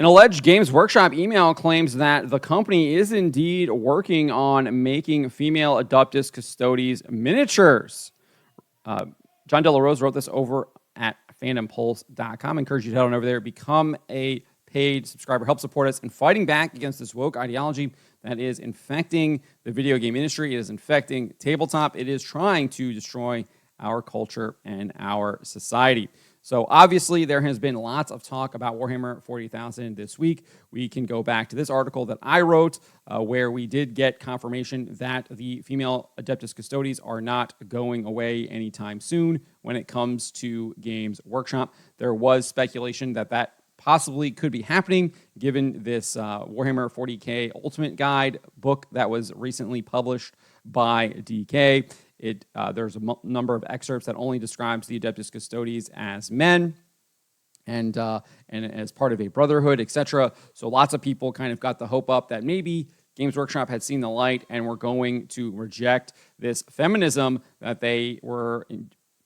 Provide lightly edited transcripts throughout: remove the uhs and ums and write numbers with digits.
An alleged Games Workshop email claims that the company is indeed working on making female Adeptus Custodes miniatures. John De La Rose wrote this over at fandompulse.com. I encourage you to head on over there, become a paid subscriber, help support us in fighting back against this woke ideology that is infecting the video game industry. It is infecting tabletop. It is trying to destroy our culture and our society. So obviously there has been lots of talk about Warhammer 40,000 this week. We can go back to this article that I wrote where we did get confirmation that the female Adeptus Custodes are not going away anytime soon when it comes to Games Workshop. There was speculation that that possibly could be happening given this Warhammer 40K Ultimate Guide book that was recently published by DK. There's a number of excerpts that only describes the Adeptus Custodes as men and as part of a brotherhood, etc. So lots of people kind of got the hope up that maybe Games Workshop had seen the light and were going to reject this feminism that they were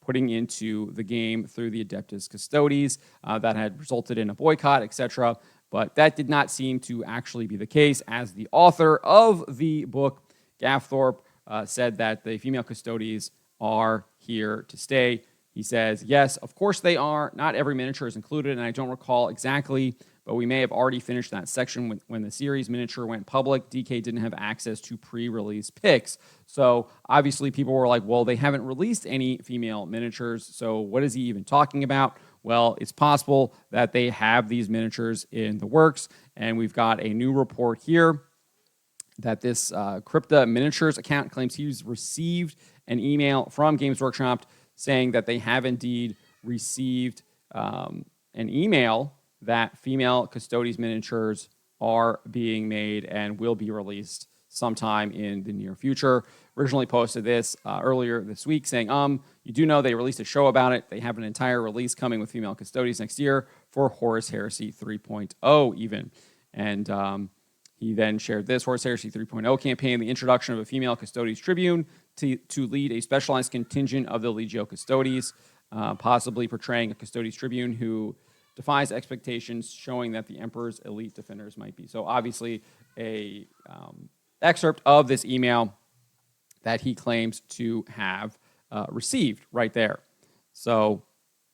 putting into the game through the Adeptus Custodes that had resulted in a boycott, etc. But that did not seem to actually be the case, as the author of the book, Gaff Thorpe, said that the female Custodes are here to stay. He says, yes, of course they are. Not every miniature is included, and I don't recall exactly, but we may have already finished that section when the series miniature went public. DK didn't have access to pre-release pics. So obviously people were like, well, they haven't released any female miniatures, so what is he even talking about? Well, it's possible that they have these miniatures in the works, and we've got a new report here that this CryptaMiniatures account claims he's received an email from Games Workshop saying that they have indeed received an email that female Custodes miniatures are being made and will be released sometime in the near future. Originally posted this earlier this week saying, you do know they released a show about it. They have an entire release coming with female Custodes next year for Horus Heresy 3.0 even. And he then shared this Horus Heresy 3.0 campaign, the introduction of a female Custodes Tribune to lead a specialized contingent of the Legio Custodes, possibly portraying a Custodes Tribune who defies expectations, showing that the Emperor's elite defenders might be. So obviously a excerpt of this email that he claims to have received right there. So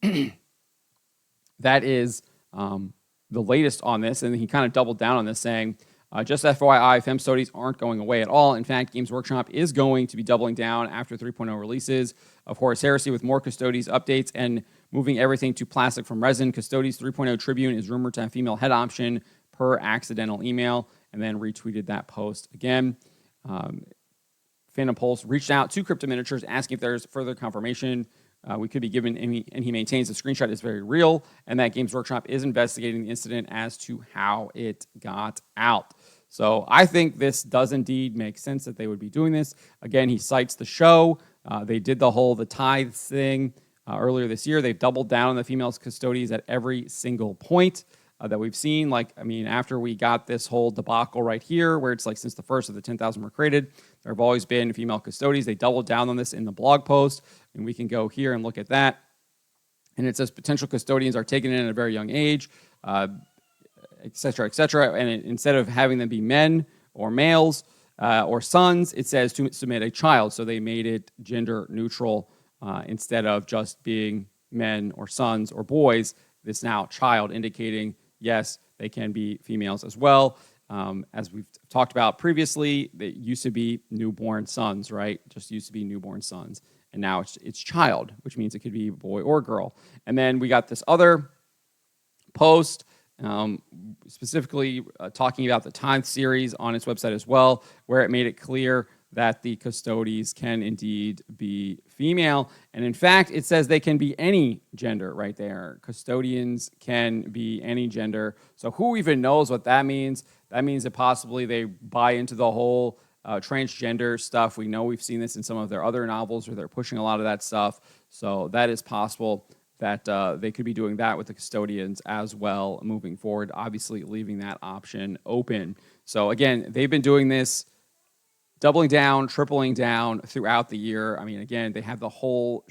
that is the latest on this, and he kind of doubled down on this, saying, just FYI, Fem Custodes aren't going away at all. In fact, Games Workshop is going to be doubling down after 3.0 releases of Horus Heresy with more Custodes updates and moving everything to plastic from resin. Custodes 3.0 Tribune is rumored to have female head option per accidental email, and then retweeted that post again. Fandom Pulse reached out to CryptaMiniatures asking if there's further confirmation we could be given, and he maintains the screenshot is very real and that Games Workshop is investigating the incident as to how it got out. So I think this does indeed make sense that they would be doing this. Again, he cites the show. They did the tithes thing earlier this year. They've doubled down on the female Custodes at every single point that we've seen. After we got this whole debacle right here, where it's like since the first of the 10,000 were created, there have always been female Custodes. They doubled down on this in the blog post, and we can go here and look at that. And it says potential custodians are taken in at a very young age, et cetera, et cetera. And instead of having them be men or males or sons, it says to submit a child. So they made it gender neutral instead of just being men or sons or boys. This now child, indicating yes, they can be females as well. As we've talked about previously, they used to be newborn sons, right? Just used to be newborn sons. And now it's child, which means it could be boy or girl. And then we got this other post specifically talking about the Tithe series on its website as well, where it made it clear that the Custodes can indeed be female. And in fact, it says they can be any gender right there. Custodians can be any gender. So who even knows what that means? That means that possibly they buy into the whole transgender stuff. We know we've seen this in some of their other novels where they're pushing a lot of that stuff. So that is possible that they could be doing that with the Custodians as well moving forward, obviously leaving that option open. So again, they've been doing this, doubling down, tripling down throughout the year. I mean, again, they have the whole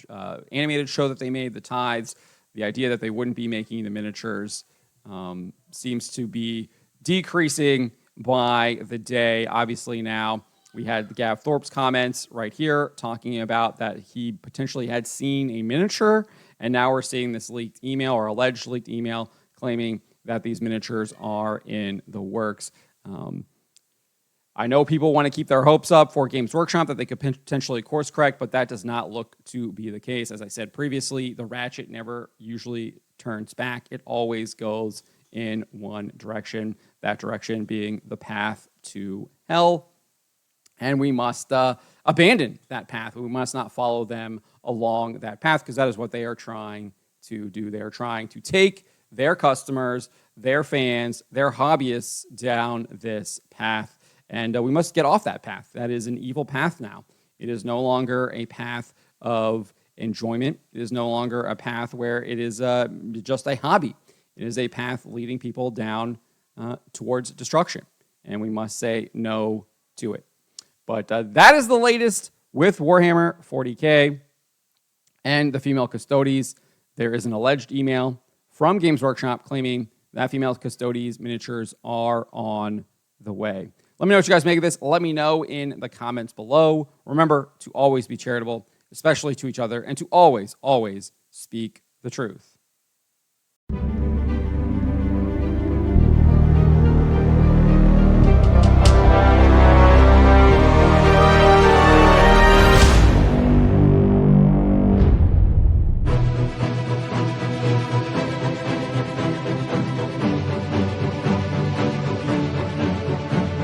animated show that they made, the Tithes, the idea that they wouldn't be making the miniatures. seems to be decreasing by the day. Obviously, now we had Gav Thorpe's comments right here talking about that he potentially had seen a miniature, and now we're seeing this leaked email or alleged leaked email claiming that these miniatures are in the works. I know people want to keep their hopes up for Games Workshop that they could potentially course correct, but that does not look to be the case. As I said previously, the ratchet never usually turns back. It always goes in one direction, that direction being the path to hell. And we must abandon that path. We must not follow them along that path, because that is what they are trying to do. They are trying to take their customers, their fans, their hobbyists down this path. And we must get off that path. That is an evil path now. It is no longer a path of enjoyment. It is no longer a path where it is just a hobby. It is a path leading people down towards destruction. And we must say no to it. But that is the latest with Warhammer 40K and the female Custodes. There is an alleged email from Games Workshop claiming that female Custodes miniatures are on the way. Let me know what you guys make of this. Let me know in the comments below. Remember to always be charitable, especially to each other, and to always, always speak the truth.